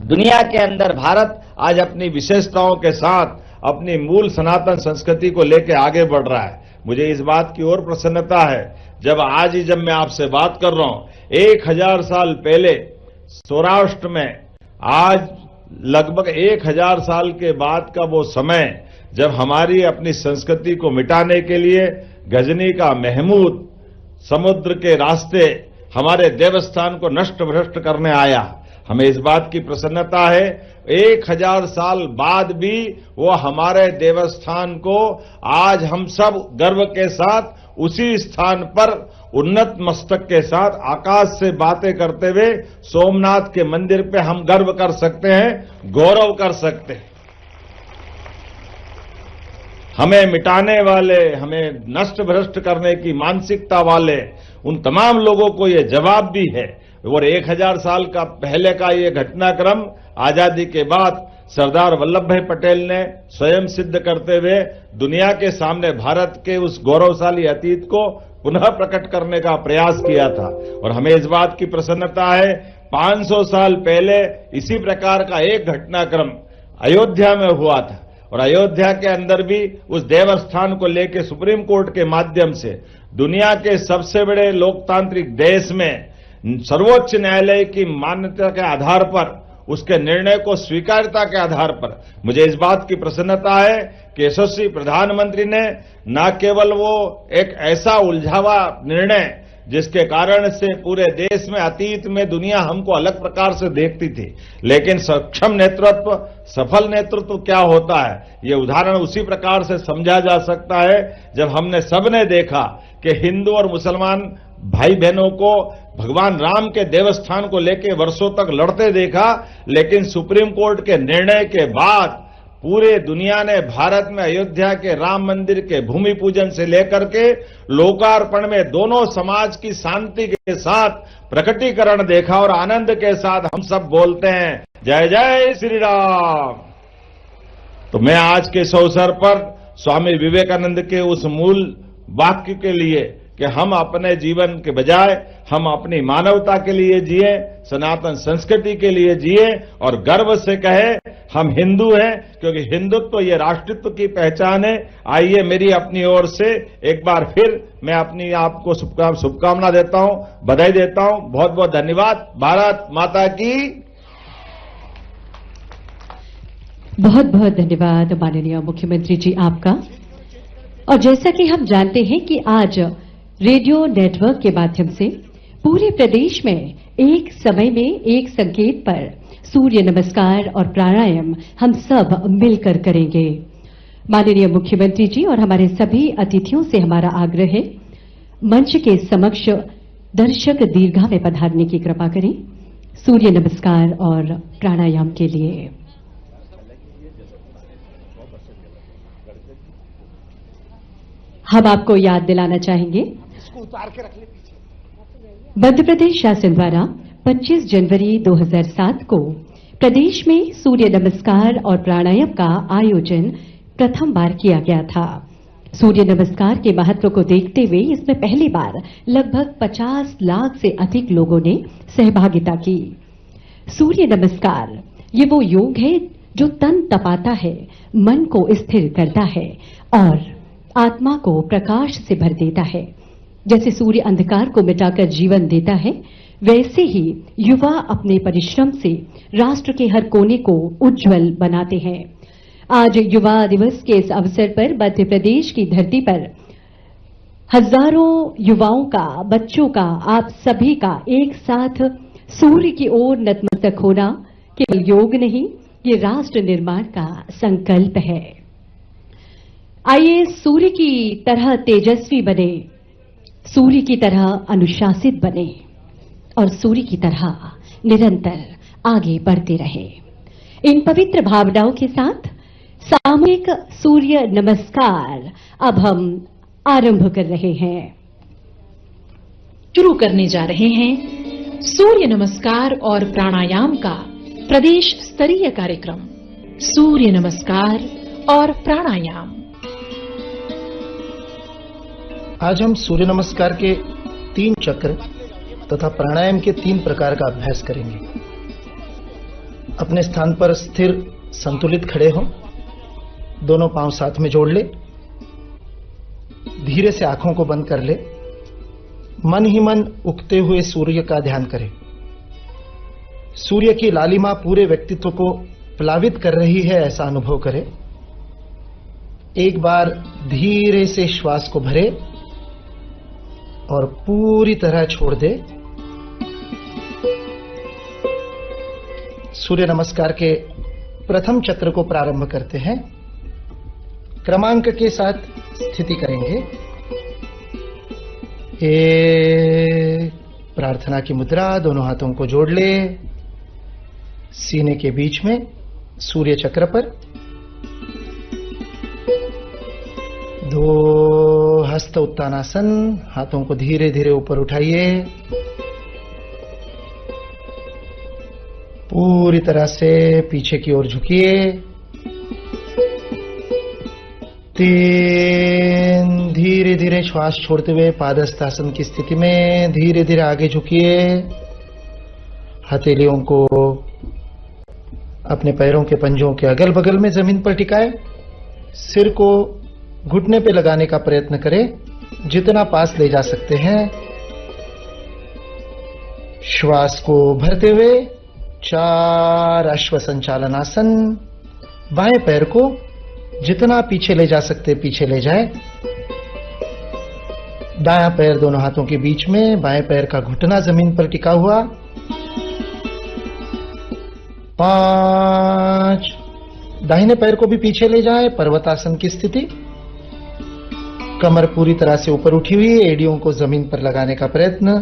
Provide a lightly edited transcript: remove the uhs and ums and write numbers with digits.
दुनिया के अंदर भारत आज अपनी विशेषताओं के साथ अपनी मूल सनातन संस्कृति को लेकर आगे बढ़ रहा है। मुझे इस बात की और प्रसन्नता है जब मैं आपसे बात कर रहा हूं 1000 साल पहले सौराष्ट्र में, आज लगभग 1000 साल के बाद का वो समय जब हमारी अपनी संस्कृति को मिटाने के लिए गजनी का महमूद समुद्र के रास्ते हमारे देवस्थान को नष्ट भ्रष्ट करने आया। हमें इस बात की प्रसन्नता है 1000 साल बाद भी वो हमारे देवस्थान को आज हम सब गर्व के साथ उसी स्थान पर उन्नत मस्तक के साथ आकाश से बातें करते हुए सोमनाथ के मंदिर पे हम गर्व कर सकते हैं, गौरव कर सकते हैं। हमें मिटाने वाले, हमें नष्ट भ्रष्ट करने की मानसिकता वाले उन तमाम लोगों को ये जवाब भी है। और 1000 साल का पहले का ये घटनाक्रम आजादी के बाद सरदार वल्लभ भाई पटेल ने स्वयं सिद्ध करते हुए दुनिया के सामने भारत के उस गौरवशाली अतीत को पुनः प्रकट करने का प्रयास किया था। और हमें इस बात की प्रसन्नता है 500 साल पहले इसी प्रकार का एक घटनाक्रम अयोध्या में हुआ था और अयोध्या के अंदर भी उस देवस्थान को लेकर सुप्रीम कोर्ट के माध्यम से दुनिया के सबसे बड़े लोकतांत्रिक देश में सर्वोच्च न्यायालय की मान्यता के आधार पर, उसके निर्णय को स्वीकार्यता के आधार पर मुझे इस बात की प्रसन्नता है कि यशस्वी प्रधानमंत्री ने न केवल वो एक ऐसा उलझावा निर्णय जिसके कारण से पूरे देश में अतीत में दुनिया हमको अलग प्रकार से देखती थी, लेकिन सक्षम नेतृत्व, सफल नेतृत्व क्या होता है ये उदाहरण उसी प्रकार से समझा जा सकता है जब हमने सबने देखा कि हिंदू और मुसलमान भाई बहनों को भगवान राम के देवस्थान को लेकर वर्षों तक लड़ते देखा, लेकिन सुप्रीम कोर्ट के निर्णय के बाद पूरे दुनिया ने भारत में अयोध्या के राम मंदिर के भूमि पूजन से लेकर के लोकार्पण में दोनों समाज की शांति के साथ प्रकटीकरण देखा और आनंद के साथ हम सब बोलते हैं जय जय श्री राम। तो मैं आज के इस अवसर पर स्वामी विवेकानंद के उस मूल वाक्य के लिए कि हम अपने जीवन के बजाय हम अपनी मानवता के लिए जिए, सनातन संस्कृति के लिए जिए और गर्व से कहे हम हिंदू हैं, क्योंकि हिंदुत्व ये राष्ट्रत्व की पहचान है। आइए मेरी अपनी ओर से एक बार फिर मैं अपनी आपको शुभकामना देता हूं, बधाई देता हूं। बहुत बहुत धन्यवाद। भारत माता की। बहुत बहुत धन्यवाद माननीय मुख्यमंत्री जी आपका। और जैसा कि हम जानते हैं कि आज रेडियो नेटवर्क के माध्यम से पूरे प्रदेश में एक समय में एक संकेत पर सूर्य नमस्कार और प्राणायाम हम सब मिलकर करेंगे। माननीय मुख्यमंत्री जी और हमारे सभी अतिथियों से हमारा आग्रह है मंच के समक्ष दर्शक दीर्घा में पधारने की कृपा करें सूर्य नमस्कार और प्राणायाम के लिए। हम आपको याद दिलाना चाहेंगे मध्य प्रदेश शासन द्वारा 25 जनवरी 2007 को प्रदेश में सूर्य नमस्कार और प्राणायाम का आयोजन प्रथम बार किया गया था। सूर्य नमस्कार के महत्व को देखते हुए इसमें पहली बार लगभग 50 लाख से अधिक लोगों ने सहभागिता की। सूर्य नमस्कार ये वो योग है जो तन तपाता है, मन को स्थिर करता है और आत्मा को प्रकाश से भर देता है। जैसे सूर्य अंधकार को मिटाकर जीवन देता है, वैसे ही युवा अपने परिश्रम से राष्ट्र के हर कोने को उज्जवल बनाते हैं। आज युवा दिवस के इस अवसर पर मध्य प्रदेश की धरती पर हजारों युवाओं का, बच्चों का, आप सभी का एक साथ सूर्य की ओर नतमस्तक होना केवल योग नहीं, ये राष्ट्र निर्माण का संकल्प है। आइए सूर्य की तरह तेजस्वी बने, सूर्य की तरह अनुशासित बने और सूर्य की तरह निरंतर आगे बढ़ते रहे। इन पवित्र भावनाओं के साथ सामूहिक सूर्य नमस्कार अब हम आरंभ कर रहे हैं। शुरू करने जा रहे हैं सूर्य नमस्कार और प्राणायाम का प्रदेश स्तरीय कार्यक्रम सूर्य नमस्कार और प्राणायाम। आज हम सूर्य नमस्कार के 3 चक्र तथा प्राणायाम के 3 प्रकार का अभ्यास करेंगे। अपने स्थान पर स्थिर संतुलित खड़े हो। दोनों पांव साथ में जोड़ ले। धीरे से आंखों को बंद कर ले। मन ही मन उगते हुए सूर्य का ध्यान करें। सूर्य की लालिमा पूरे व्यक्तित्व को प्लावित कर रही है, ऐसा अनुभव करें। एक बार धीरे से श्वास को भरे और पूरी तरह छोड़ दे। सूर्य नमस्कार के प्रथम चक्र को प्रारंभ करते हैं। क्रमांक के साथ स्थिति करेंगे। एक, प्रार्थना की मुद्रा, दोनों हाथों को जोड़ ले सीने के बीच में सूर्य चक्र पर। 2, हस्त उत्तानासन, हाथों को धीरे धीरे ऊपर उठाइए। पूरी तरह से पीछे की ओर झुकिए। 3, धीरे धीरे श्वास छोड़ते हुए पादहस्तासन की स्थिति में धीरे धीरे आगे झुकिए। हथेलियों को अपने पैरों के पंजों के अगल बगल में जमीन पर टिकाए। सिर को घुटने पे लगाने का प्रयत्न करें, जितना पास ले जा सकते हैं। श्वास को भरते हुए 4 अश्व संचालनासन। बाएं पैर को जितना पीछे ले जा सकते पीछे ले जाए। दायां पैर दोनों हाथों के बीच में, बाएं पैर का घुटना जमीन पर टिका हुआ। 5, दाहिने पैर को भी पीछे ले जाए, पर्वतासन की स्थिति। कमर पूरी तरह से ऊपर उठी हुई, एड़ियों को जमीन पर लगाने का प्रयत्न।